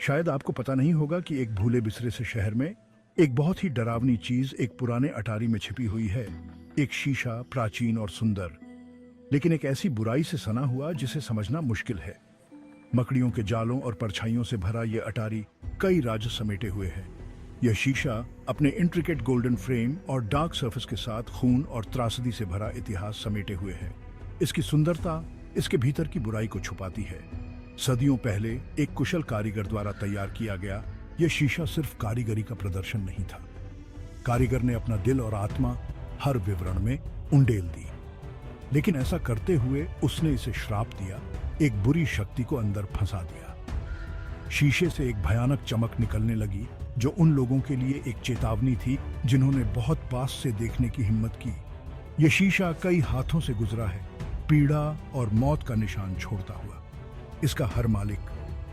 शायद आपको पता नहीं होगा कि एक भूले बिसरे से शहर में एक बहुत ही डरावनी चीज एक पुराने अटारी में छिपी हुई है। एक शीशा, प्राचीन और सुंदर, लेकिन एक ऐसी बुराई से सना हुआ जिसे समझना मुश्किल है। मकड़ियों के जालों और परछाइयों से भरा यह अटारी कई राज समेटे हुए है। यह शीशा अपने इंट्रिकेट गोल्डन फ्रेम और डार्क सरफेस के साथ खून और त्रासदी से भरा इतिहास समेटे हुए है। इसकी सुंदरता इसके भीतर की बुराई को छुपाती है। सदियों पहले एक कुशल कारीगर द्वारा तैयार किया गया यह शीशा सिर्फ कारीगरी का प्रदर्शन नहीं था। कारीगर ने अपना दिल और आत्मा हर विवरण में उंडेल दी, लेकिन ऐसा करते हुए उसने इसे श्राप दिया, एक बुरी शक्ति को अंदर फंसा दिया। शीशे से एक भयानक चमक निकलने लगी जो उन लोगों के लिए एक चेतावनी थी जिन्होंने बहुत पास से देखने की हिम्मत की। यह शीशा कई हाथों से गुजरा है, पीड़ा और मौत का निशान छोड़ता हुआ। इसका हर मालिक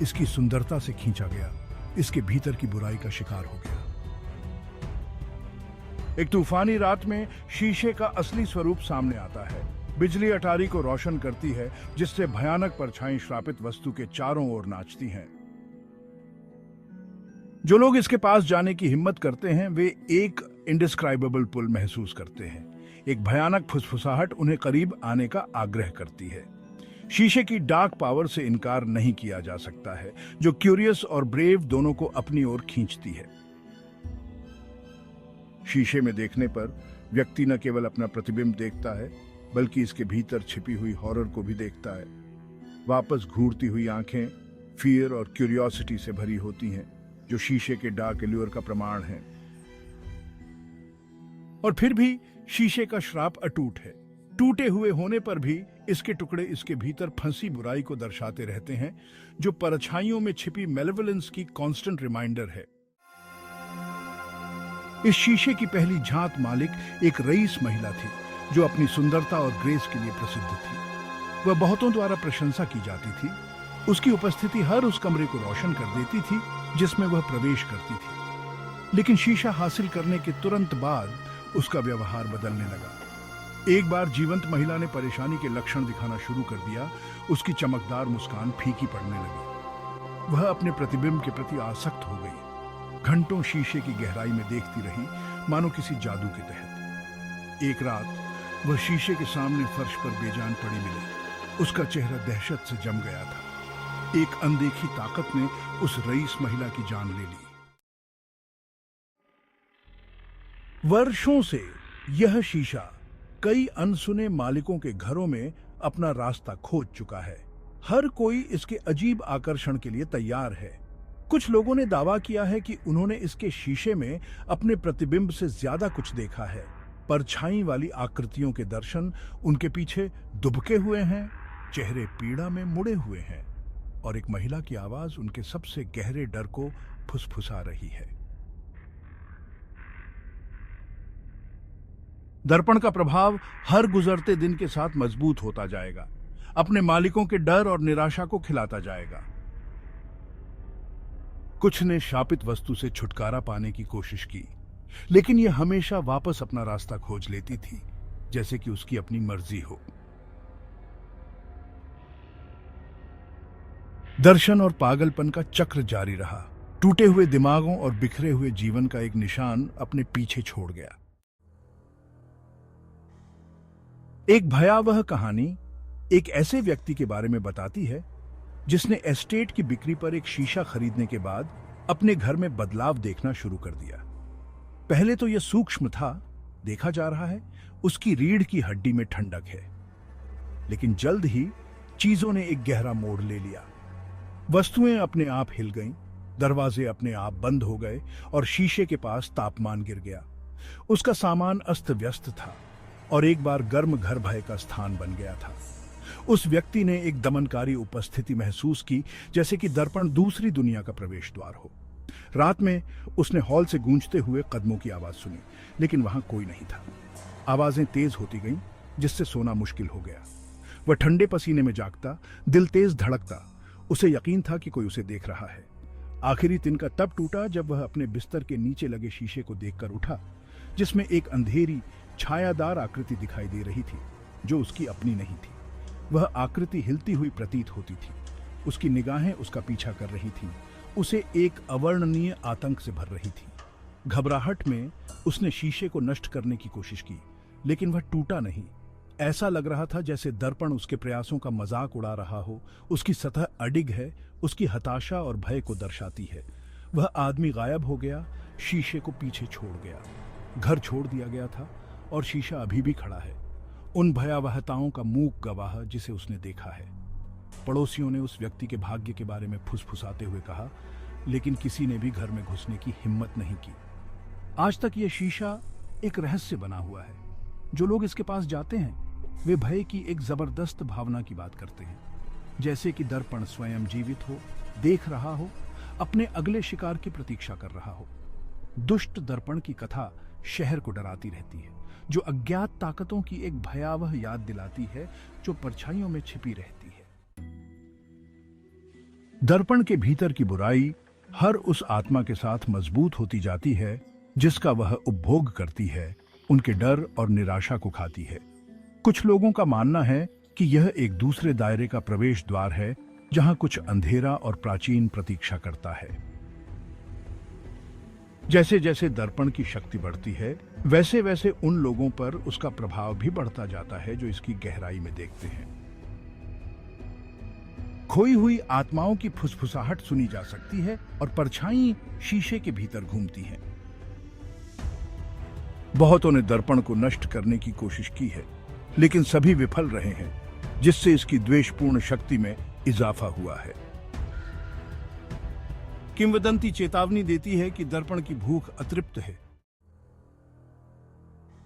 इसकी सुंदरता से खींचा गया, इसके भीतर की बुराई का शिकार हो गया। एक तूफानी रात में शीशे का असली स्वरूप सामने आता है। बिजली अटारी को रोशन करती है, जिससे भयानक परछाई श्रापित वस्तु के चारों ओर नाचती हैं। जो लोग इसके पास जाने की हिम्मत करते हैं वे एक इंडिस्क्राइबेबल पुल महसूस करते हैं। एक भयानक फुसफुसाहट उन्हें करीब आने का आग्रह करती है। शीशे की डार्क पावर से इनकार नहीं किया जा सकता है, जो क्यूरियस और ब्रेव दोनों को अपनी ओर खींचती है। शीशे में देखने पर व्यक्ति न केवल अपना प्रतिबिंब देखता है, बल्कि इसके भीतर छिपी हुई हॉरर को भी देखता है। वापस घूरती हुई आंखें फियर और क्यूरियोसिटी से भरी होती हैं, जो शीशे के डार्क एल्यूर का प्रमाण है। और फिर भी शीशे का श्राप अटूट है। टूटे हुए होने पर भी इसके टुकड़े इसके भीतर फंसी बुराई को दर्शाते रहते हैं, जो परछाइयों में छिपी मेलेवोलेंस की कांस्टेंट रिमाइंडर है। इस शीशे की पहली झांक मालिक एक रईस महिला थी, जो अपनी सुंदरता और ग्रेस के लिए प्रसिद्ध थी। वह बहुतों द्वारा प्रशंसा की जाती थी। उसकी उपस्थिति हर उस कमरे को रोशन कर देती थी जिसमें वह प्रवेश करती थी। लेकिन शीशा हासिल करने के तुरंत बाद उसका व्यवहार बदलने लगा। एक बार जीवंत महिला ने परेशानी के लक्षण दिखाना शुरू कर दिया। उसकी चमकदार मुस्कान फीकी पड़ने लगी। वह अपने प्रतिबिंब के प्रति आसक्त हो गई। घंटों शीशे की गहराई में देखती रही, मानो किसी जादू के तहत। एक रात वह शीशे के सामने फर्श पर बेजान पड़ी मिली। उसका चेहरा दहशत से जम गया था। एक अनदेखी ताकत ने उस रईस महिला की जान ले ली। वर्षों से यह शीशा कई अनसुने मालिकों के घरों में अपना रास्ता खोज चुका है। हर कोई इसके अजीब आकर्षण के लिए तैयार है। कुछ लोगों ने दावा किया है कि उन्होंने इसके शीशे में अपने प्रतिबिंब से ज्यादा कुछ देखा है। परछाई वाली आकृतियों के दर्शन उनके पीछे दुबके हुए हैं, चेहरे पीड़ा में मुड़े हुए हैं, और एक महिला की आवाज उनके सबसे गहरे डर को फुसफुसा रही है। दर्पण का प्रभाव हर गुजरते दिन के साथ मजबूत होता जाएगा, अपने मालिकों के डर और निराशा को खिलाता जाएगा। कुछ ने शापित वस्तु से छुटकारा पाने की कोशिश की, लेकिन यह हमेशा वापस अपना रास्ता खोज लेती थी, जैसे कि उसकी अपनी मर्जी हो। दर्शन और पागलपन का चक्र जारी रहा। टूटे हुए दिमागों और बिखरे हुए जीवन का एक निशान अपने पीछे छोड़ गया। एक भयावह कहानी एक ऐसे व्यक्ति के बारे में बताती है जिसने एस्टेट की बिक्री पर एक शीशा खरीदने के बाद अपने घर में बदलाव देखना शुरू कर दिया। पहले तो यह सूक्ष्म था, देखा जा रहा है उसकी रीढ़ की हड्डी में ठंडक है, लेकिन जल्द ही चीजों ने एक गहरा मोड़ ले लिया। वस्तुएं अपने आप हिल गईं, दरवाजे अपने आप बंद हो गए और शीशे के पास तापमान गिर गया। उसका सामान अस्त व्यस्त था और एक बार गर्म घर भय का स्थान बन गया था। उस व्यक्ति ने एक दमनकारी उपस्थिति महसूस की, जैसे कि दर्पण दूसरी दुनिया का प्रवेश द्वार हो। रात में उसने हॉल से गूंजते हुए कदमों की आवाज सुनी, लेकिन वहां कोई नहीं था। आवाजें तेज होती गईं, जिससे सोना मुश्किल हो गया। वह ठंडे पसीने में जागता, दिल तेज धड़कता। उसे यकीन था कि कोई उसे देख रहा है। आखिरी तिनका तब टूटा जब वह अपने बिस्तर के नीचे लगे शीशे को देखकर उठा, जिसमें एक अंधेरी छायादार आकृति दिखाई दे रही थी, जो उसकी अपनी नहीं थी। वह आकृति हिलती हुई प्रतीत होती थी। उसकी निगाहें उसका पीछा कर रही थीं उसे एक अवर्णनीय आतंक से भर रही थी। घबराहट में उसने शीशे को नष्ट करने की कोशिश की, लेकिन वह टूटा नहीं। ऐसा लग रहा था जैसे दर्पण उसके प्रयासों का मजाक उड़ा रहा हो। उसकी सतह अडिग है, उसकी हताशा और भय को दर्शाती है। वह आदमी गायब हो गया, शीशे को पीछे छोड़ गया। घर छोड़ दिया गया था और शीशा अभी भी खड़ा है, उन भयावहताओं का मूक गवाह जिसे उसने देखा है। पड़ोसियों ने उस व्यक्ति के भाग्य के बारे में फुसफुसाते हुए कहा, लेकिन किसी ने भी घर में घुसने की हिम्मत नहीं की। आज तक यह शीशा एक रहस्य बना हुआ है। जो लोग इसके पास जाते हैं वे भय की एक जबरदस्त भावना की बात करते हैं, जैसे कि दर्पण स्वयं जीवित हो, देख रहा हो, अपने अगले शिकार की प्रतीक्षा कर रहा हो। दुष्ट दर्पण की कथा शहर को डराती रहती है, जो अज्ञात ताकतों की एक भयावह याद दिलाती है जो परछाइयों में छिपी रहती है। दर्पण के भीतर की बुराई हर उस आत्मा के साथ मजबूत होती जाती है जिसका वह उपभोग करती है, उनके डर और निराशा को खाती है। कुछ लोगों का मानना है कि यह एक दूसरे दायरे का प्रवेश द्वार है जहां कुछ अंधेरा और प्राचीन प्रतीक्षा करता है। जैसे जैसे दर्पण की शक्ति बढ़ती है, वैसे वैसे उन लोगों पर उसका प्रभाव भी बढ़ता जाता है जो इसकी गहराई में देखते हैं। खोई हुई आत्माओं की फुसफुसाहट सुनी जा सकती है और परछाई शीशे के भीतर घूमती है। बहुतों ने दर्पण को नष्ट करने की कोशिश की है, लेकिन सभी विफल रहे हैं, जिससे इसकी द्वेषपूर्ण शक्ति में इजाफा हुआ है। किंवदंती चेतावनी देती है कि दर्पण की भूख अतृप्त है।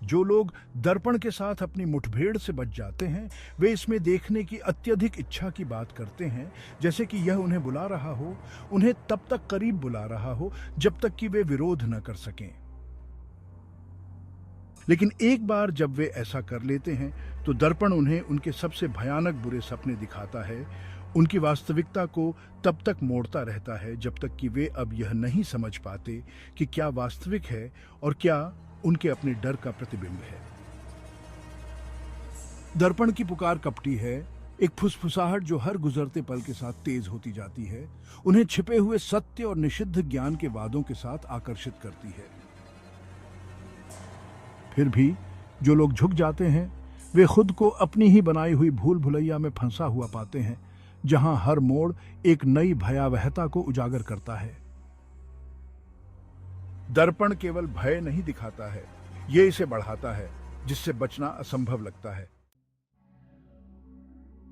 जो लोग दर्पण के साथ अपनी मुठभेड़ से बच जाते हैं, वे इसमें देखने की अत्यधिक इच्छा की बात करते हैं, जैसे कि यह उन्हें बुला रहा हो, उन्हें तब तक करीब बुला रहा हो जब तक कि वे विरोध न कर सकें। लेकिन एक बार जब वे ऐसा कर लेते हैं तो दर्पण उन्हें उनके सबसे भयानक बुरे सपने दिखाता है। उनकी वास्तविकता को तब तक मोड़ता रहता है जब तक कि वे अब यह नहीं समझ पाते कि क्या वास्तविक है और क्या उनके अपने डर का प्रतिबिंब है। दर्पण की पुकार कपटी है, एक फुसफुसाहट जो हर गुजरते पल के साथ तेज होती जाती है, उन्हें छिपे हुए सत्य और निषिद्ध ज्ञान के वादों के साथ आकर्षित करती है। फिर भी जो लोग झुक जाते हैं वे खुद को अपनी ही बनाई हुई भूल भुलैया में फंसा हुआ पाते हैं, जहां हर मोड़ एक नई भयावहता को उजागर करता है। दर्पण केवल भय नहीं दिखाता है, ये इसे बढ़ाता है, जिससे बचना असंभव लगता है।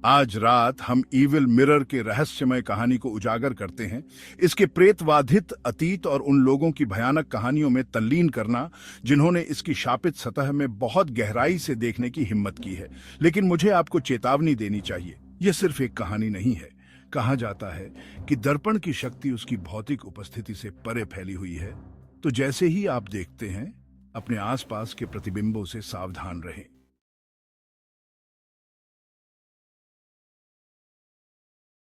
आज रात हम इविल मिरर के रहस्यमय कहानी को उजागर करते हैं, इसके प्रेतवाधित अतीत और उन लोगों की भयानक कहानियों में तल्लीन करना जिन्होंने इसकी शापित सतह में बहुत गहराई से देखने की हिम्मत की है। लेकिन मुझे आपको चेतावनी देनी चाहिए, यह सिर्फ एक कहानी नहीं है। कहा जाता है कि दर्पण की शक्ति उसकी भौतिक उपस्थिति से परे फैली हुई है। तो जैसे ही आप देखते हैं, अपने आसपास के प्रतिबिंबों से सावधान रहें।